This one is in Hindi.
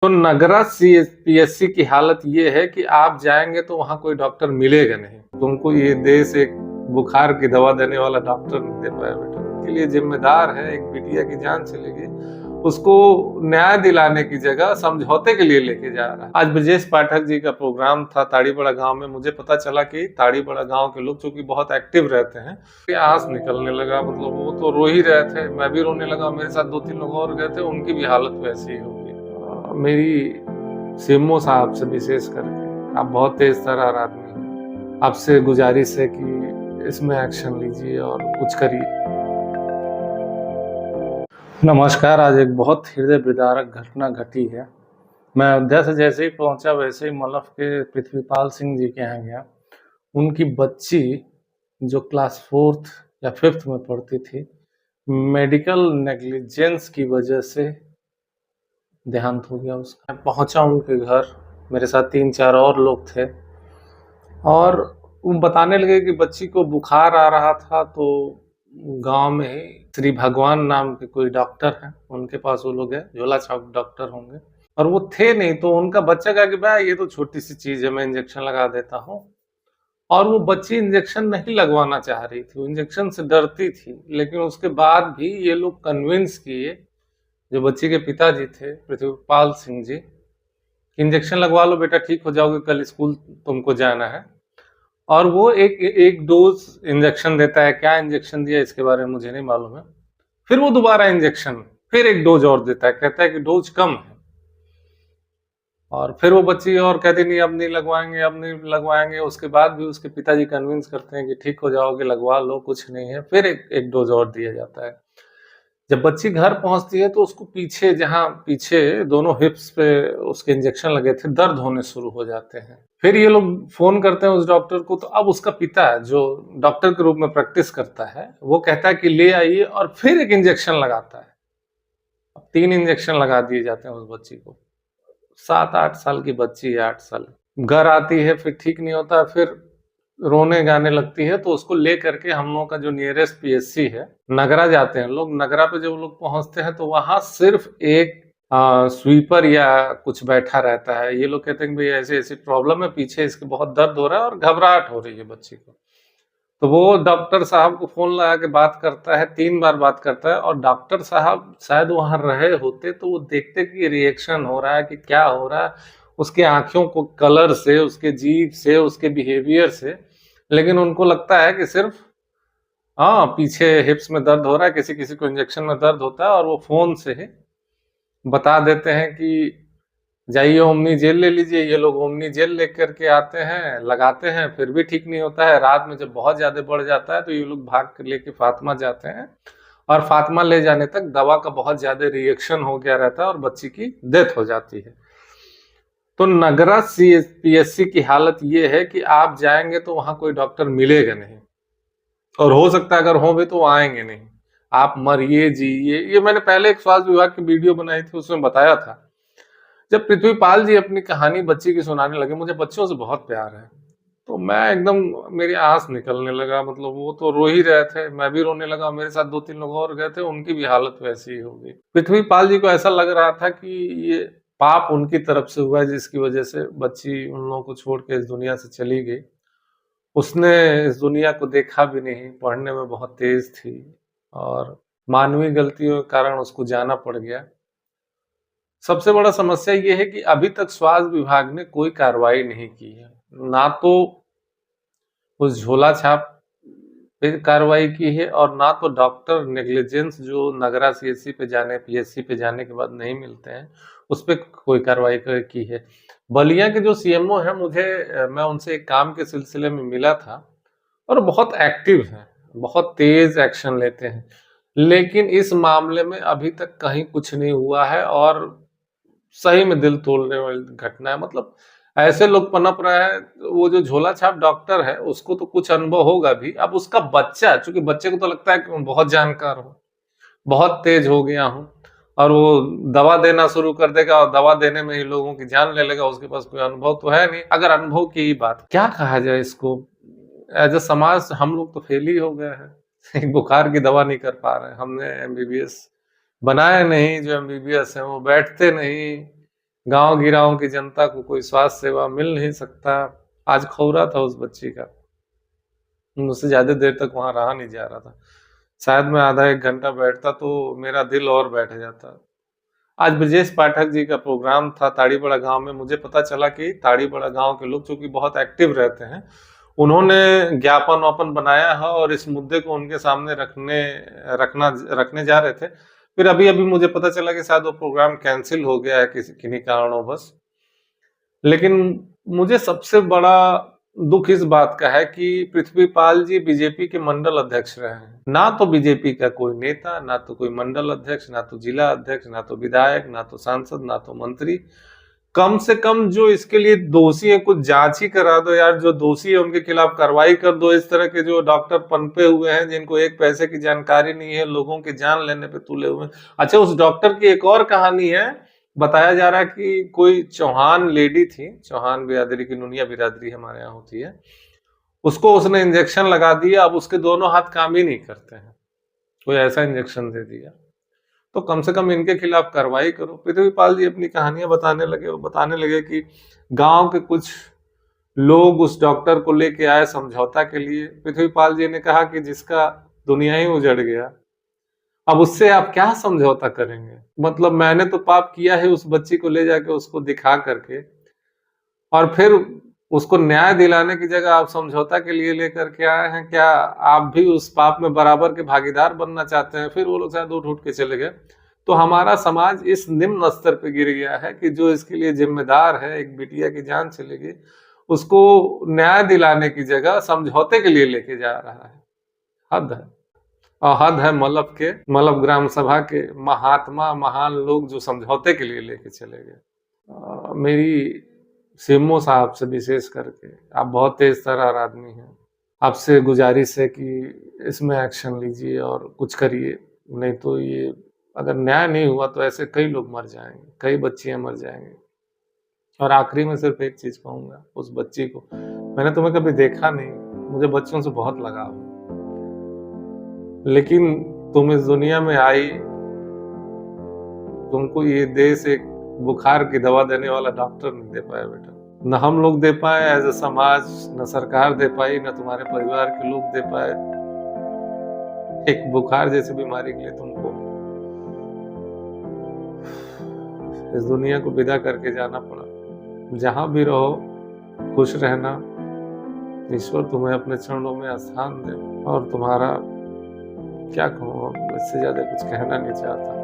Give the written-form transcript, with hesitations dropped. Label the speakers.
Speaker 1: तो नगरा पीएससी की हालत ये है कि आप जाएंगे तो वहां कोई डॉक्टर मिलेगा नहीं। तुमको ये देश एक बुखार की दवा देने वाला डॉक्टर नहीं दे पाया बेटा। इसके लिए जिम्मेदार है, एक बिटिया की जान चली गई, उसको न्याय दिलाने की जगह समझौते के लिए लेके जा रहा है। आज ब्रजेश पाठक जी का प्रोग्राम था ताड़ीबड़ा गांव में। मुझे पता चला कि ताड़ीबड़ा गांव के लोग चूंकि बहुत एक्टिव रहते हैं, आंस निकलने लगा। मतलब वो तो रो ही रहे थे, मैं भी रोने लगा। मेरे साथ 2-3 लोग और गए थे, उनकी भी हालत वैसी ही हो गई। मेरी सीएमओ साहब से विशेष करके, आप बहुत तेज तर्रार आदमी हैं, आपसे गुजारिश है कि इसमें एक्शन लीजिए और कुछ करिए। नमस्कार। आज एक बहुत हृदय विदारक घटना घटी है। मैं अयोध्या से जैसे ही पहुंचा वैसे ही मलफ के पृथ्वीपाल सिंह जी के यहाँ गया। उनकी बच्ची जो क्लास 4th या 5th में पढ़ती थी, मेडिकल नेग्लिजेंस की वजह से देहांत हो गया उसका। मैं पहुंचा उनके घर, मेरे साथ 3-4 और लोग थे और वो बताने लगे कि बच्ची को बुखार आ रहा था। तो गांव में ही श्री भगवान नाम के कोई डॉक्टर हैं, उनके पास वो लोग गए। झोला छाप डॉक्टर होंगे, और वो थे नहीं। तो उनका बच्चा कहा कि भाई ये तो छोटी सी चीज है, मैं इंजेक्शन लगा देता हूँ। और वो बच्ची इंजेक्शन नहीं लगवाना चाह रही थी, वो इंजेक्शन से डरती थी। लेकिन उसके बाद भी ये लोग कन्विंस किए, जो बच्ची के पिताजी थे पृथ्वीपाल सिंह जी, इंजेक्शन लगवा लो बेटा, ठीक हो जाओगे, कल स्कूल तुमको जाना है। और वो एक डोज इंजेक्शन देता है। क्या इंजेक्शन दिया इसके बारे में मुझे नहीं मालूम है। फिर वो दोबारा इंजेक्शन, फिर एक डोज और देता है, कहता है कि डोज कम है। और फिर वो बच्ची और कहती नहीं, अब नहीं लगवाएंगे, अब नहीं लगवाएंगे। उसके बाद भी उसके पिताजी कन्विंस करते हैं कि ठीक हो जाओगे, लगवा लो, कुछ नहीं है। फिर एक डोज और दिया जाता है। जब बच्ची घर पहुंचती है तो उसको पीछे, जहां पीछे दोनों हिप्स पे उसके इंजेक्शन लगे थे, दर्द होने शुरू हो जाते हैं। फिर ये लोग फोन करते हैं उस डॉक्टर को। तो अब उसका पिता, जो डॉक्टर के रूप में प्रैक्टिस करता है, वो कहता है कि ले आइए, और फिर एक इंजेक्शन लगाता है। अब 3 इंजेक्शन लगा दिए जाते हैं उस बच्ची को। 7-8 साल की बच्ची है, 8 साल। घर आती है, फिर ठीक नहीं होता, फिर रोने गाने लगती है। तो उसको ले करके हम लोगों का जो नियरेस्ट पीएससी है, नगरा जाते हैं लोग। नगरा पे जब लोग पहुंचते हैं तो वहां सिर्फ एक स्वीपर या कुछ बैठा रहता है। ये लोग कहते हैं कि भाई ऐसी ऐसी प्रॉब्लम है, पीछे इसके बहुत दर्द हो रहा है और घबराहट हो रही है बच्ची को। तो वो डॉक्टर साहब को फोन लगा के बात करता है, 3 बार बात करता है। और डॉक्टर साहब शायद वहां रहे होते तो वो देखते कि रिएक्शन हो रहा है कि क्या हो रहा है, उसके आंखों को कलर से, उसके जीभ से, उसके बिहेवियर से। लेकिन उनको लगता है कि सिर्फ हाँ, पीछे हिप्स में दर्द हो रहा है, किसी किसी को इंजेक्शन में दर्द होता है, और वो फोन से ही बता देते हैं कि जाइए ओमनी जेल ले लीजिए। ये लोग ओमनी जेल लेकर के आते हैं, लगाते हैं, फिर भी ठीक नहीं होता है। रात में जब बहुत ज्यादा बढ़ जाता है तो ये लोग भाग कर लेके फातिमा जाते हैं, और फातिमा ले जाने तक दवा का बहुत ज्यादा रिएक्शन हो गया रहता है और बच्ची की डेथ हो जाती है। तो नगरा पीएससी की हालत ये है कि आप जाएंगे तो वहां कोई डॉक्टर मिलेगा नहीं, और हो सकता है अगर हो भी तो वो आएंगे नहीं। आप मरिए जिए। ये मैंने पहले एक स्वास्थ्य विभाग की वीडियो बनाई थी, उसमें बताया था। जब पृथ्वीपाल जी अपनी कहानी बच्ची की सुनाने लगे, मुझे बच्चों से बहुत प्यार है, तो मैं एकदम, मेरी आंस निकलने लगा। मतलब वो तो रो ही रहे थे, मैं भी रोने लगा। मेरे साथ 2-3 लोग और गए थे, उनकी भी हालत वैसी ही हो गई। पृथ्वीपाल जी को ऐसा लग रहा था कि ये पाप उनकी तरफ से हुआ है, जिसकी वजह से बच्ची उन लोगों को छोड़ के इस दुनिया से चली गई। उसने इस दुनिया को देखा भी नहीं, पढ़ने में बहुत तेज थी, और मानवीय गलतियों के कारण उसको जाना पड़ गया। सबसे बड़ा समस्या ये है कि अभी तक स्वास्थ्य विभाग ने कोई कार्रवाई नहीं की है। ना तो उस झोला छाप पे कार्रवाई की है, और ना तो डॉक्टर नेग्लिजेंस जो नगरा सीएससी पे जाने, पीएससी पे जाने के बाद नहीं मिलते हैं, उस पर कोई कार्रवाई की है। बलिया के जो सीएमओ है, मैं उनसे एक काम के सिलसिले में मिला था, और बहुत एक्टिव हैं, बहुत तेज एक्शन लेते हैं। लेकिन इस मामले में अभी तक कहीं कुछ नहीं हुआ है, और सही में दिल तोड़ने वाली घटना है। मतलब ऐसे लोग पनप रहे हैं। वो जो झोला छाप डॉक्टर है, उसको तो कुछ अनुभव होगा भी। अब उसका बच्चा, चूंकि बच्चे को तो लगता है कि मैं बहुत जानकार हूँ, बहुत तेज हो गया हूँ, और वो दवा देना शुरू कर देगा, और दवा देने में ही लोगों की जान ले लेगा। उसके पास कोई अनुभव तो है नहीं। अगर अनुभव की ही बात, क्या कहा जाए इसको, एज ए समाज हम लोग तो फेल ही हो गए हैं। एक बुखार की दवा नहीं कर पा रहे हैं। हमने एमबीबीएस बनाया नहीं, जो एमबीबीएस है वो बैठते नहीं, गांव गिराव की जनता को कोई स्वास्थ्य सेवा मिल नहीं सकता। आज खौरा था उस बच्ची का, मुझसे ज्यादा देर तक वहां रहा नहीं जा रहा था। शायद मैं आधा एक घंटा बैठता तो मेरा दिल और बैठ जाता। आज ब्रजेश पाठक जी का प्रोग्राम था ताड़ीबड़ा गांव में। मुझे पता चला कि ताड़ीबड़ा गांव के लोग चूंकि बहुत एक्टिव रहते हैं, उन्होंने ज्ञापन वापन बनाया है और इस मुद्दे को उनके सामने रखने जा रहे थे। फिर अभी अभी मुझे पता चला कि शायद वो प्रोग्राम कैंसिल हो गया है किसी किन्हीं कारणों बस। लेकिन मुझे सबसे बड़ा दुख इस बात का है कि पृथ्वीपाल जी बीजेपी के मंडल अध्यक्ष रहे हैं। ना तो बीजेपी का कोई नेता, ना तो कोई मंडल अध्यक्ष, ना तो जिला अध्यक्ष, ना तो विधायक, ना तो सांसद, ना तो मंत्री। कम से कम जो इसके लिए दोषी है कुछ जांच ही करा दो यार। जो दोषी है उनके खिलाफ कार्रवाई कर दो। इस तरह के जो डॉक्टर पनपे हुए हैं जिनको एक पैसे की जानकारी नहीं है, लोगों की जान लेने पे तुले हुए हैं। अच्छा, उस डॉक्टर की एक और कहानी है। बताया जा रहा है कि कोई चौहान लेडी थी, चौहान बिरादरी की, नुनिया बिरादरी हमारे यहाँ होती है, उसको उसने इंजेक्शन लगा दिया। अब उसके दोनों हाथ काम ही नहीं करते हैं, कोई ऐसा इंजेक्शन दे दिया। तो कम से कम इनके खिलाफ कार्रवाई करो। पृथ्वीपाल जी अपनी कहानियां बताने लगे। वो बताने लगे कि गांव के कुछ लोग उस डॉक्टर को लेके आए समझौता के लिए। पृथ्वीपाल जी ने कहा कि जिसका दुनिया ही उजड़ गया, अब उससे आप क्या समझौता करेंगे? मतलब मैंने तो पाप किया है उस बच्ची को ले जाके उसको दिखा करके, और फिर उसको न्याय दिलाने की जगह आप समझौता के लिए लेकर के आए हैं। क्या आप भी उस पाप में बराबर के भागीदार बनना चाहते हैं? फिर वो लोग शायद उठ के चले गए। तो हमारा समाज इस निम्न स्तर पे गिर गया है कि जो इसके लिए जिम्मेदार है, एक बिटिया की जान चलेगी, उसको न्याय दिलाने की जगह समझौते के लिए लेके जा रहा है। हद है। और हद है मलप ग्राम सभा के महात्मा महान लोग जो समझौते के लिए लेके चले गए। मेरी सीएमओ साहब से विशेष करके, आप बहुत तेज तर्रार आदमी हैं, आपसे गुजारिश है कि इसमें एक्शन लीजिए और कुछ करिए। नहीं तो ये अगर न्याय नहीं हुआ तो ऐसे कई लोग मर जाएंगे, कई बच्चियां मर जाएंगी। और आखिरी में सिर्फ एक चीज कहूंगा, उस बच्ची को मैंने तुम्हें कभी देखा नहीं, मुझे बच्चों से बहुत लगाव है, लेकिन तुम इस दुनिया में आई, तुमको ये देश एक बुखार की दवा देने वाला डॉक्टर नहीं दे पाया बेटा। न हम लोग दे पाए एज ए समाज, न सरकार दे पाई, न तुम्हारे परिवार के लोग दे पाए। एक बुखार जैसी बीमारी के लिए तुमको इस दुनिया को विदा करके जाना पड़ा। जहां भी रहो खुश रहना, ईश्वर तुम्हें अपने चरणों में स्थान दे। और तुम्हारा क्या कहूँ, इससे ज्यादा कुछ कहना नहीं चाहता।